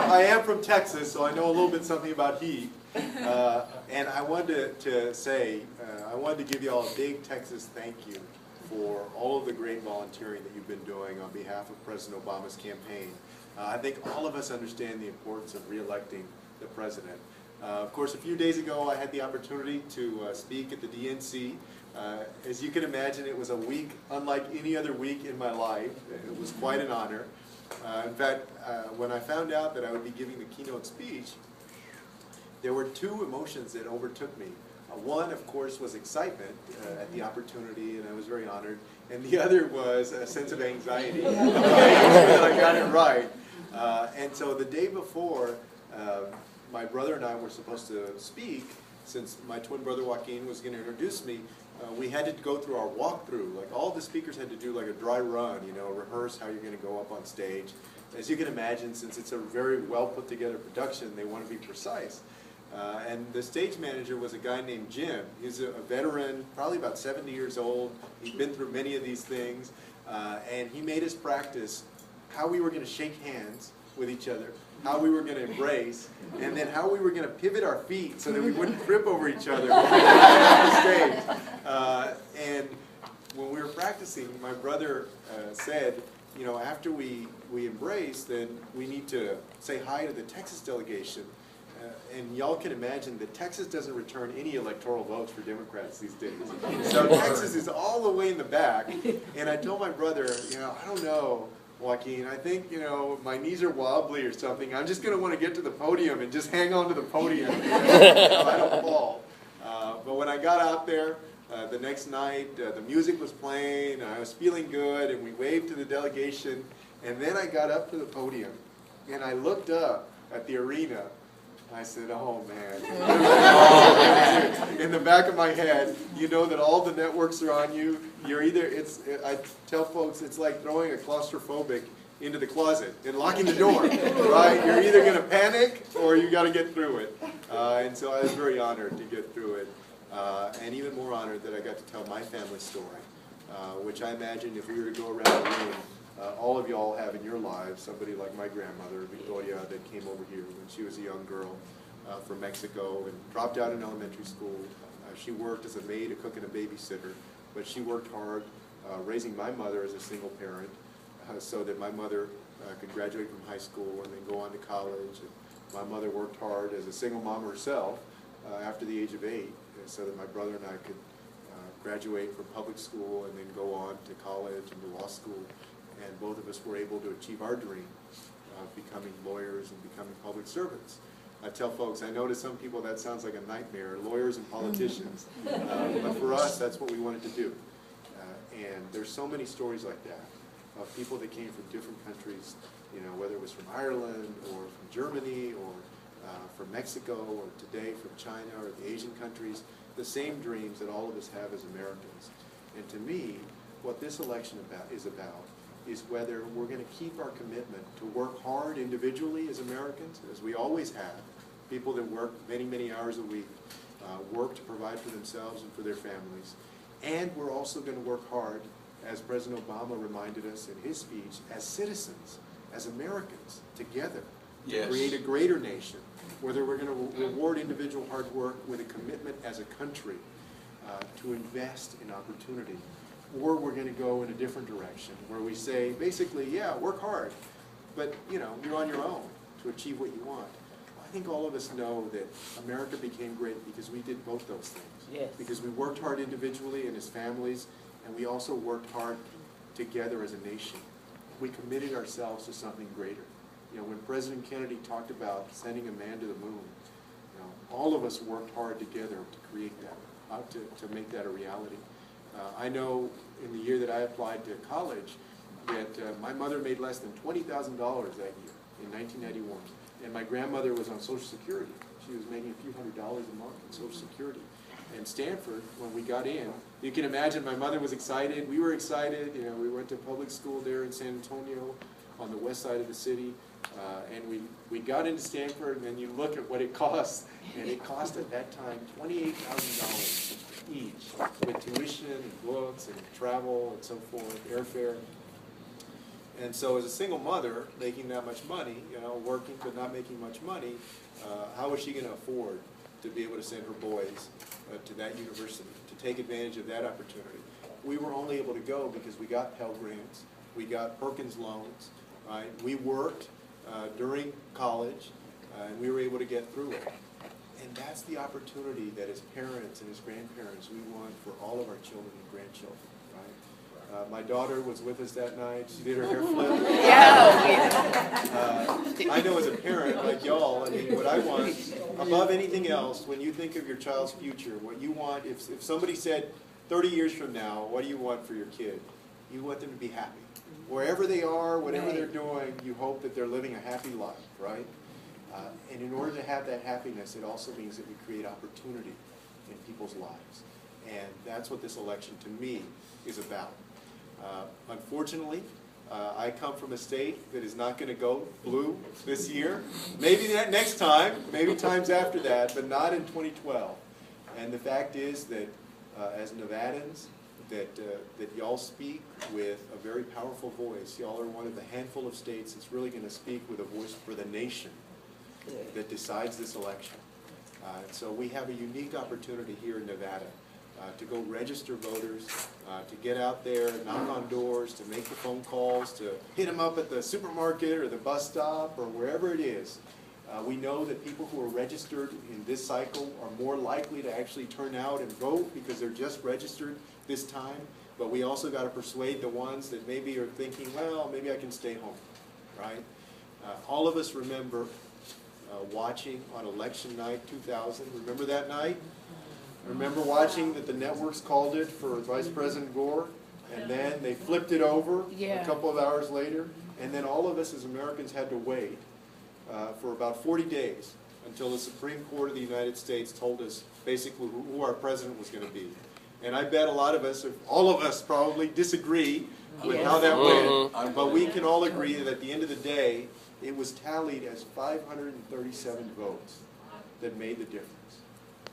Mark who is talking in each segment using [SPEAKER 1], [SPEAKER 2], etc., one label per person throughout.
[SPEAKER 1] I am from Texas, so I know a little bit something about heat. And I wanted to say, I wanted to give you all a big Texas thank you for all of the great volunteering that you've been doing on behalf of President Obama's campaign. I think all of us understand the importance of re-electing the president. Of course, a few days ago I had the opportunity to speak at the DNC. As you can imagine, it was a week unlike any other week in my life. It was quite an honor. In fact, when I found out that I would be giving the keynote speech, there were two emotions that overtook me. One, of course, was excitement at the opportunity, and I was very honored. And the other was a sense of anxiety that I got it right. And so the day before, my brother and I were supposed to speak. Since my twin brother Joaquin was going to introduce me, we had to go through our walkthrough. Like all the speakers had to do like a dry run, you know, rehearse how you're going to go up on stage. As you can imagine, since it's a very well put together production, they want to be precise. And the stage manager was a guy named Jim. He's a veteran, probably about 70 years old. He'd been through many of these things. And he made us practice how we were going to shake hands with each other, how we were going to embrace, and then how we were going to pivot our feet so that we wouldn't trip over each other when we got on the stage. And when we were practicing, my brother said, you know, after we embrace, then we need to say hi to the Texas delegation. And y'all can imagine that Texas doesn't return any electoral votes for Democrats these days. So Texas is all the way in the back. And I told my brother, you know, I don't know, Joaquin, I think, you know, my knees are wobbly or something. I'm just going to want to get to the podium and just hang on to the podium so I don't fall. But when I got out there, the next night, the music was playing, I was feeling good, and we waved to the delegation. And then I got up to the podium, and I looked up at the arena. I said, oh man. In the back of my head, you know that all the networks are on you. You're either, I tell folks, it's like throwing a claustrophobic into the closet and locking the door, right? You're either going to panic or you got to get through it. And so I was very honored to get through it. And even more honored that I got to tell my family story, which I imagine if we were to go around the room, all of y'all have in your lives somebody like my grandmother, Victoria, that came over here when she was a young girl from Mexico and dropped out in elementary school. She worked as a maid, a cook, and a babysitter, but she worked hard raising my mother as a single parent so that my mother could graduate from high school and then go on to college. And my mother worked hard as a single mom herself after the age of 8 so that my brother and I could graduate from public school and then go on to college and to law school. And both of us were able to achieve our dream of becoming lawyers and becoming public servants. I tell folks, I know to some people that sounds like a nightmare, lawyers and politicians. But for us, that's what we wanted to do. And there's so many stories like that of people that came from different countries, you know, whether it was from Ireland or from Germany or from Mexico or today from China or the Asian countries, the same dreams that all of us have as Americans. And to me, what this election is about is whether we're going to keep our commitment to work hard individually as Americans, as we always have, people that work many, many hours a week, work to provide for themselves and for their families. And we're also going to work hard, as President Obama reminded us in his speech, as citizens, as Americans, together, to create a greater nation, whether we're going to reward individual hard work with a commitment as a country to invest in opportunity, or we're going to go in a different direction where we say, basically, yeah, work hard, but you know, you're on your own to achieve what you want. I think all of us know that America became great because we did both those things.
[SPEAKER 2] Yes.
[SPEAKER 1] Because we worked hard individually and as families, and we also worked hard together as a nation. We committed ourselves to something greater. You know, when President Kennedy talked about sending a man to the moon, you know, all of us worked hard together to create that, to make that a reality. I know in the year that I applied to college that my mother made less than $20,000 that year in 1991. And my grandmother was on Social Security. She was making a few $100s a month on Social Security. And Stanford, when we got in, you can imagine my mother was excited. We were excited. You know, we went to public school there in San Antonio on the west side of the city. And we got into Stanford, and then you look at what it cost. And it cost at that time $28,000 each, with tuition and books and travel and so forth, airfare. And so as a single mother, making that much money, you know, working but not making much money, how is she going to afford to be able to send her boys to that university, to take advantage of that opportunity? We were only able to go because we got Pell Grants, we got Perkins loans, right? We worked during college, and we were able to get through it. And that's the opportunity that as parents and as grandparents we want for all of our children and grandchildren, right? My daughter was with us that night. She did her hair flip. I know as a parent, like y'all, I mean, what I want, above anything else, when you think of your child's future, what you want, if somebody said 30 years from now, what do you want for your kid? You want them to be happy. Wherever they are, whatever they're doing, you hope that they're living a happy life, right? And in order to have that happiness, it also means that we create opportunity in people's lives. And that's what this election, to me, is about. Unfortunately, I come from a state that is not going to go blue this year. Maybe that next time, maybe times after that, but not in 2012. And the fact is that as Nevadans, that y'all speak with a very powerful voice. Y'all are one of the handful of states that's really going to speak with a voice for the nation that decides this election. And so we have a unique opportunity here in Nevada to go register voters, to get out there, knock on doors, to make the phone calls, to hit them up at the supermarket or the bus stop or wherever it is. We know that people who are registered in this cycle are more likely to actually turn out and vote because they're just registered this time. But we also got to persuade the ones that maybe are thinking, well, maybe I can stay home, right? All of us remember watching on election night 2000. Remember that night? Remember watching that the networks called it for Vice President Gore, and then they flipped it over a couple of hours later, and then all of us as Americans had to wait for about 40 days until the Supreme Court of the United States told us basically who our president was going to be. And I bet a lot of us, or all of us probably, disagree with how that went, but we can all agree that at the end of the day, it was tallied as 537 votes that made the difference.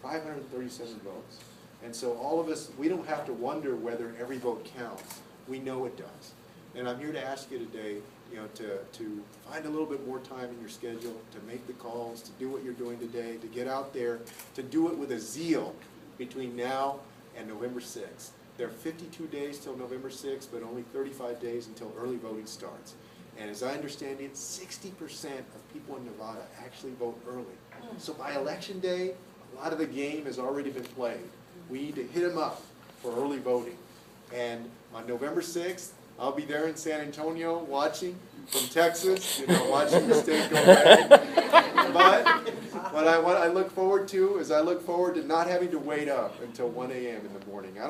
[SPEAKER 1] 537 votes. And so all of us, we don't have to wonder whether every vote counts. We know it does. And I'm here to ask you today, you know, to find a little bit more time in your schedule, to make the calls, to do what you're doing today, to get out there, to do it with a zeal between now and November 6th. There are 52 days till November 6th, but only 35 days until early voting starts. And as I understand it, 60% of people in Nevada actually vote early. So by election day, a lot of the game has already been played. We need to hit them up for early voting. And on November 6th, I'll be there in San Antonio watching from Texas, you know, watching the state go red. But what I look forward to is I look forward to not having to wait up until 1 a.m. in the morning.